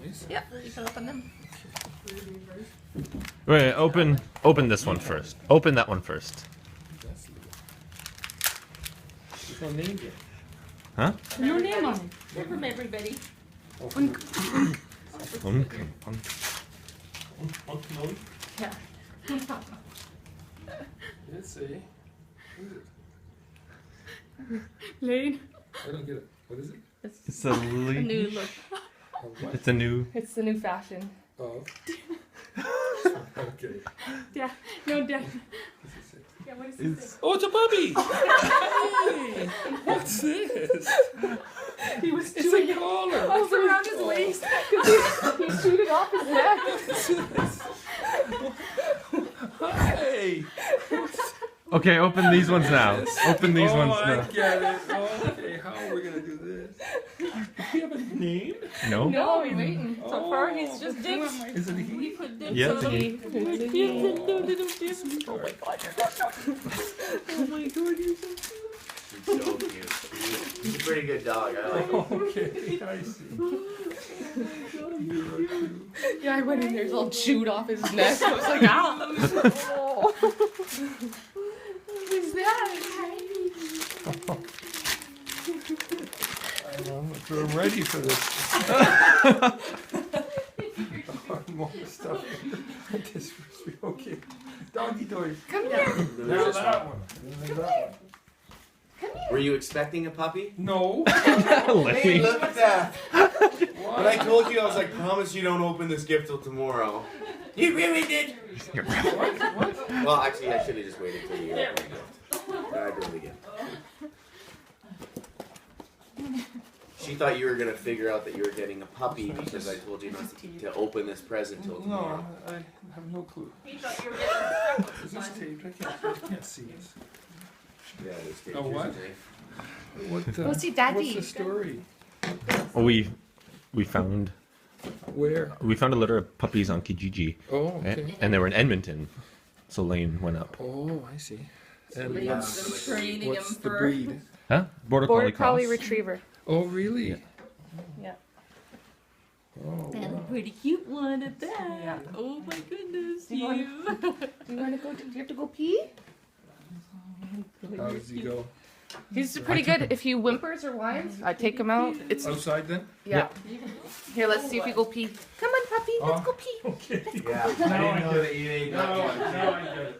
nice. Yeah, you can open them. Wait, open this one first. Open that one first. There's no name yet. Huh? No name on it. They're from everybody. Yeah. Let's see. What is it? Lane. I don't get it. What is it? It's a A new leash. look. Oh, what? It's a new. It's the new fashion. Oh. Okay. Yeah. No, Dad. This is it. Yeah, what is this? Oh, it's a puppy! Hey! What's this? He was It's chewing a collar! off around his waist. He chewed it off his neck. What's this? Hey! Okay, open these ones now. Open these ones I now. get it. Okay, how are we gonna do this? Does he have a name? No? No, he's waiting. So Oh. far, he's just dips. Is it he? We put dips Yeah, on it's a him. he. Dips and little dips. Oh my god, you're Oh my god, you're so cute. He's so cute. He's a pretty good dog. I like him. Okay, I see. You're cute. Yeah, I went in there, he's all chewed off his neck. I was like, ah. Who's that? I'm ready for this. More stuff. This okay. Doggy toys. Come here. Now that one. Now that one. Were you expecting a puppy? No. Let Hey, me. look at that. When I What? told you, I was like, promise you don't open this gift till tomorrow. You really did. What? Well, actually, I should have just waited till you opened the gift. I opened the gift. She thought you were gonna figure out that you were getting a puppy because I told you not to open this present till No, tomorrow. I have no clue. He thought you were getting stuck Is with this mine. taped? I can't see this. Yeah, it was good. A what? What, Go see Daddy. What's the story? We found Where? a litter of puppies on Kijiji, Oh, okay. and they were in Edmonton, so Lane went up. Oh, I see. And Lane's what's, been training what's him the for breed? Huh? Border Border Collie Collie cross. Retriever. Oh, really? Yeah. Yeah. Oh, And a wow. pretty cute one at that. Yeah. Oh my goodness, Do you wanna- Do you want to go? Do you have to go pee? How does he go? He's pretty good. If he whimpers or whines, I take him out. It's Outside then? yeah. Here, let's see if you go pee. Come on, puppy. Let's Oh. go pee. Okay. Yeah, I didn't know that you ate Now I get it.